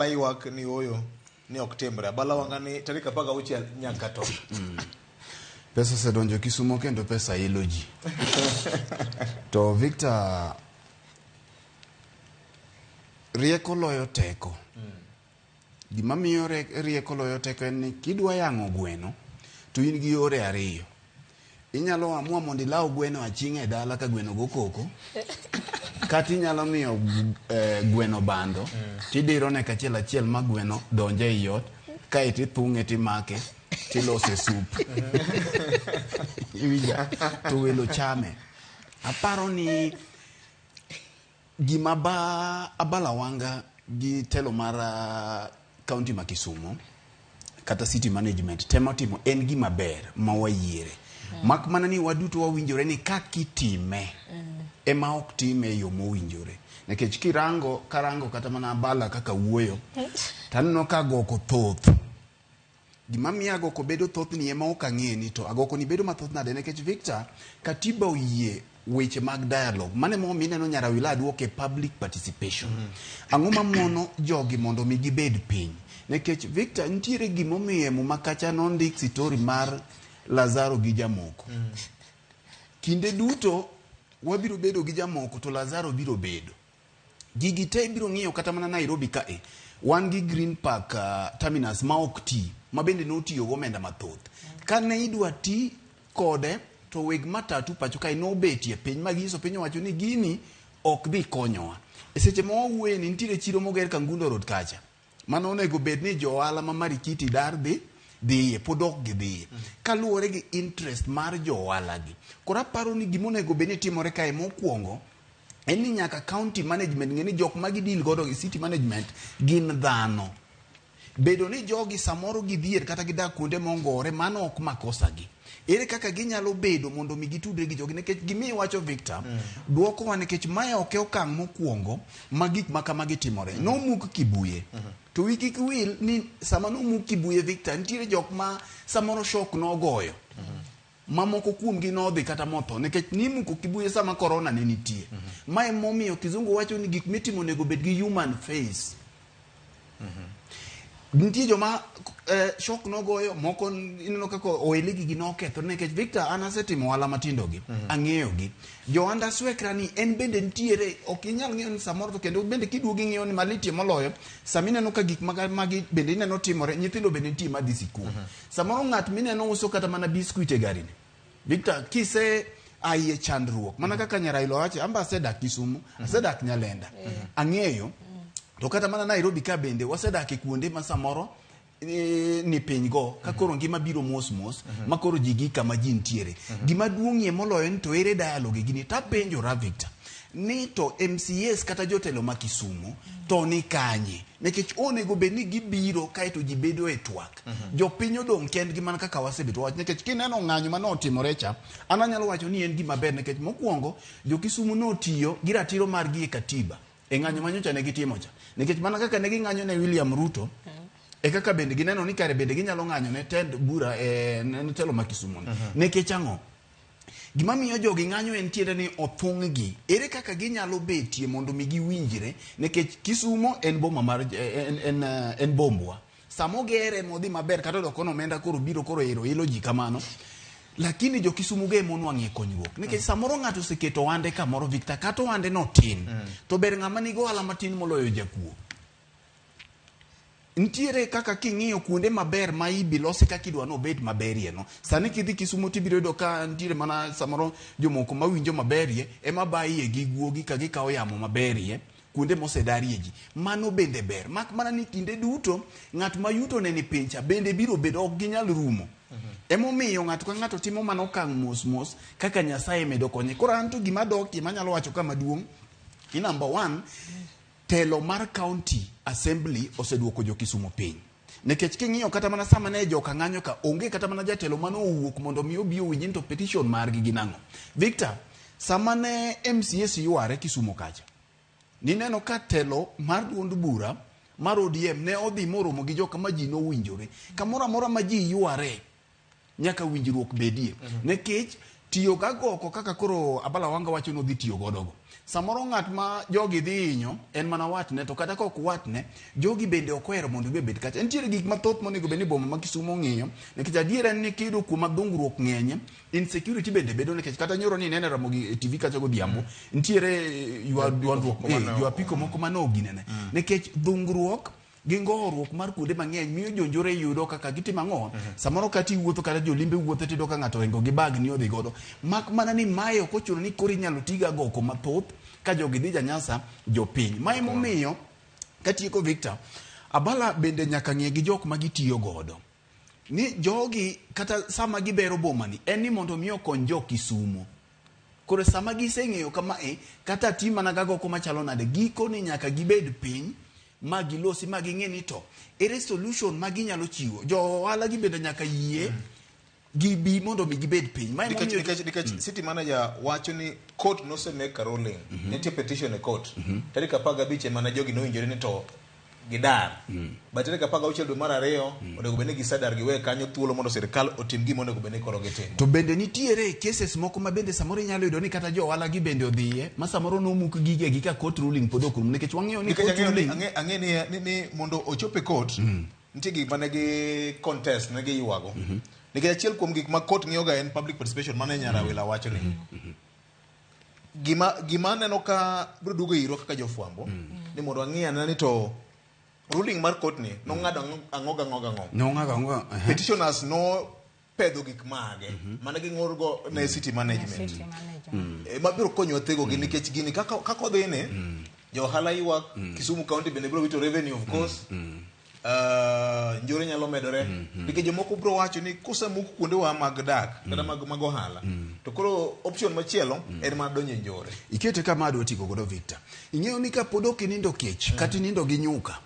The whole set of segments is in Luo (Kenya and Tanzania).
Maiwak ni oyo ni ok timbre. Abala wanga ni tarik 16 nyaka to. Pesa sedonjo Kisumo kendo pesa ilo ji. To Victor, rieko loyo teko. Gima miyo rieko loyo teko en ni kidwa yang'o gweno to in gi yore ariyo. Inyalo amua mondo ilaw gweno aching' e dala ka gweno go koko. Kati inyalo miyo gweno bando tidiro ne kachiel achiel ma gweno donje e yot ka itithung'e timake tilose sup. Iwinja to welo chame. Aparo ni gima abala wanga gi telo mar county ma Kisumo kata city management tema timo en gima ber ma wayiere. Mak mana ni waduto wawinjore ni kakitime ema ok time yo mowinjore. Nekech karango kata mana abala kaka wuoyo tanno ka agoko thoth. Gima miyo agoko bedo thoth ni ema ok ang'eni to agoko ni bedo mathoth nade nekech Victor katiba oyie weche mag dialogue mane mo mineno Nyarawila duoke public participation. Ang'o mamono jogi mondo mi gibed piny nekech Victor nitiere gimomiyo Muma Kacha nondik story mar Lazaro gi Jamoko. Kinde duto wabiro bedo gi Jamoko to Lazaro biro bedo. Gigi te biro ng'iyo kata mana Nairobi kae. Wan gi Green Park terminus ma ok ti ma bende notiyo go omenda mathoth. Kane idwa ti kode to weg matatu pacho kae nobetie piny magiso piny owacho ni gini ok dhi konyowa. E seche ma wawuoye ni nitiere chiro moger Kangundo Road kacha. Mano onego bed ni jo ohala ma Marikiti dar dhiye podok gi dhiye kaluwore gi interest mar jo ohala gi. Koro aparo ni gimonego bed ni timore kae mokwongo en ni nyaka county management ng'e ni jok ma gidil godo gi city management gin dhano. Bedo ni jogi samoro gidhier kata gidak kuonde mongore mano ok makosa gi. Ere kaka ginyalo bedo mondo mi gitudre gi jogi nekech gimi wacho Victor duoko wa nekech mae ok okang' mokwongo ma gik makama gitimore. Nomuk Kibuye. To wiki kwil ni sama nomuk Kibuye Victor nitiere jok ma samoro shock nogoyo. Mamoko kuom gi nodhi kata motho nekech nimuko Kibuye sama corona ne nitie. Mae momiyo kizungu wacho ni gik mitimo nego bed gi human face. Nitie joma shock nogoyo moko ineno kaka oelegi gi noketho nekech Victor an asetimo ohala matindo gi ang'eyo gi Johanda Swekra ni en bende nitiere ok inyal ng'eyo ni samoro to kendo bende kiduogi ng'eyo ni malitie moloyo samineno ka gik magi bende ineno timore nyithindo bende nitie madhi sikul. Samoro ng'at mineno uso kata mana biskuit e gari ni Victor kise aye chandruok mana kaka Nyarailo wacho amba asedak Kisumu asedak Nyalenda ang'eyo. To kata mana Nairobi ka bende wasedak e kuonde ma samoro ni piny go ka koro ngima biro mos ma koro jigi kama ji ntiere. Gima duong'ie moloyo ni to ere dialogue gini tapenjora Victor ni to MCAs kata jotelo ma Kisumu to ni kanye nekech onego bed ni gibiro kaeto ji bedo e twak. Jopiny odong' kendgi mana kaka wasebedo wach nekech kineno ng'anyo manotimore cha an anyalo wacho ni en gima ber nekech mokwongo jo Kisumu notiyo gi ratiro margi e katiba e ng'anyo manyocha ne gitimo cha nekech mana kaka ne ging'anyo ne William Ruto e kaka bende gineno ni kare bende ginyalo ng'anyo ne tend bura ne telo ma Kisumu nekech ang'o gima miyo jogi ng'anyo en tiende ni othung' gi ere kaka ginyalo betie mondo mi giwinjre nekech Kisumu en boma mar en bombwa samo gere modhi maber kata dok ono omenda koro biro koro ilo ji kamano. Lakini jo Kisumu ge monwang'e konyruok nikech samoro ng'ato oseketo wande kamoro Victor kata wande no tin to ber ng'ama nigo ohala matin moloyo jakuo. Ntiere kaka king'iyo kuonde maber ma ibilosi kaka idwa no bet maberie no sani kidhi Kisumu tibiro yudo ka ntiere mana samoro jomoko mawinjo maberie ema baie gi guogi ka gikawo yamo maberie kuonde mosedarie ji mano bende ber mak mana ni kinde duto ng'at ma yuto ne ni pincha bende biro bedo ok ginyal rumo. Emomiyo ng'ato ka ng'ato timo mana okang' mos kaka Nyasaye medo konye. Koro anto gima doki manyalo wacho kama duong' ni number 1 telo mar county assembly oseduoko jo Kisumu piny nekech king'iyo kata mana sama ne joka ng'anyo ka onge kata mana jatelo mano owuok mondo mi obi owinj into petition margi ginang'o. Victor sama ne MCS yuare Kisumu kacha nineno ka telo mar duond bura mar ODM ne odhi moromo gi joka ma ji nowinjore kamoro amora ma ji yuare nyaka winjruok bedie nekech tiyo ga goko kaka koro abala wanga wacho no dhi tiyo godogo samoro ng'at ma jogi dhi hinyo en mana watne, to kata kok watne jogi bende ok ohero mondo ibed kacha. Nitiere gik mathoth monego bed ni boma ma Kisumo ng'iyo, nikech adier en ni kiyudo kuma dhungruok ng'enye, insecurity bende bedo, nikech kata nyoro ni nene Ramogi e TV kacha godhiambo, nitiere ywa apiko moko manoginene, nikech dhungruok gi ng'oruok mar kuonde mang'eny miyo jonjore yudo kaka gitimo ang'o. Samoro kata iwuotho kata jolimbe wuotho tido ka ng'ato ringo gi bag ni odhi godo, mak mana ni mae ok ochuno ni koro inyalo tiga goko mathoth ka jogi dhi janyasa jopiny. Mae momiyo katieko Victor, abala bende nyaka ng'e gi jok ma gitiyo godo, ni jogi kata sama gibero boma ni en ni mondo miyo kony jo Kisumo. Koro sama giseng'eyo kama kata ti mana gagoko machalo nade, giko ni nyaka gibed piny ma gilosi ma ging'e ni to ere solution ma ginyalo chiwo. Jo ohala gi bende nyaka yie gibi mondo mi gibed piny. Nikech city manager wacho ni court nosemake a ruling, nitie petition e court tarik 15 mana jogi nowinjore ni to gidar, but tarik 16 dwe mar 2 onego bed ni gisedar giwe kanyo thuolo mondo sirkal otim gima onego bed ni koro gitimo. To bende nitiere cases moko ma bende samoro inyalo yudo ni kata jo ohala gi bende odhiye ma samoro nomuk gige gi ka court ruling pod ok rum, nikech wang'eyo ni court ruling ang'e ni mondo ochope court nitie gik mane gi contest ne gi yuago, nikech achiel kuom gik ma court ng'iyoga en public participation. Mane Nyarawila wacho ni gima neno ka biro duogo iro kaka jofwambo ni mondo ang'iyana ni to ruling mar court ni nong'ado ang'o. Petitioners no pedho gik mage mane ging'ur go ne city management mabiro konyo thego gi, nikech gini kaka odhi ni jo ohala ywak, Kisumu County bende biro wito revenue of course, njore nyalo medore, nikech jomoko biro wacho ni kosemuk kuonde wa mag dak kata mag ohala to koro option machielo en mar donjo njore. Ikete kama adwa tiko godo Victor, ing'eyo ni ka pod ok nindo kech kata nindo gi nyuka,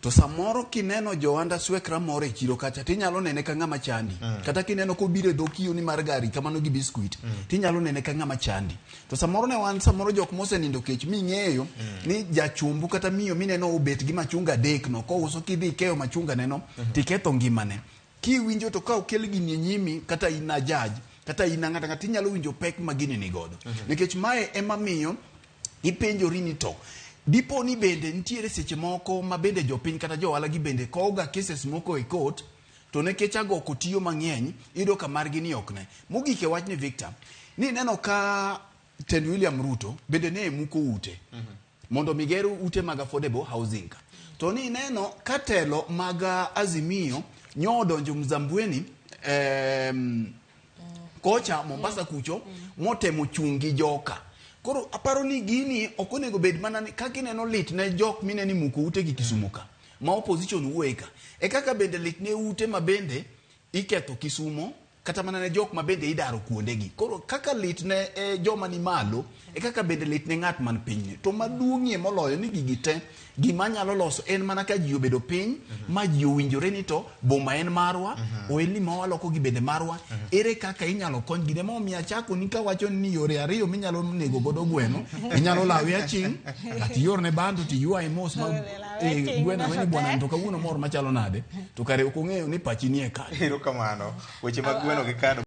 to samoro kineno Johanda swekra moro e chiro kacha tinyalo nene ka ng'ama chandi, kata kineno kobiro e dhokiyo ni mar gari kamano gi biskuit tinyalo nene ka ng'ama chandi. To samoro ne wan samoro jok mosenindo kech ming'eyo ni jachumbu kata miyo mineno obet gi machunga dek no kouso kidhi keyo machunga neno tiketho ngimane. Kiwinjo to ka okel gini e nyimi kata ina judge kata ina ng'ata tinyalo winjo pek ma gini ni godo, nikech mae ema miyo ipenjori ni to dipo ni bende nitiere seche moko ma bende jopiny kata jo ohala gi bende koga cases moko e court, to nekech agoko tiyo mang'eny iyudo ka margi ni ok ne. Mogik e wach ni Victor, ni neno ka Tend William Ruto bende ne muko ute mondo migero ute mag affordable housing, to ni neno ka telo mag Azimio nyodonjo Mzambweni kocha Mombasa kucho motemo chungi joka. Koro aparo ni gini ok onego bed mana ni kaka ineno lit ne jok mineni muko ute gi Kisumu ka ma opposition wueka, e kaka bende lit ne ute ma bende iketho Kisumo kata mana ne jok ma bende idaro kuonde gi. Koro kaka lit ne joma ni malo e kaka bende lit ne ng'at man piny. To maduong'ie moloyo ni gigi te gima nyalo loso en mana ka ji obedo piny ma ji owinjore ni to boma en marwa, oelni ma waloko gi bende marwa, ere kaka inyalo kony gine. Mo miya chako ni kawacho ni yore ariyo minyalo nego godo gweno, inyalo lawe aching kati yor ne bando ti yua mos ma gweno mani bwana to kawuono mor machalo nade to kare ok ong'eyo ni pachi ni e ka. Ero kamano weche mag gweno gi kado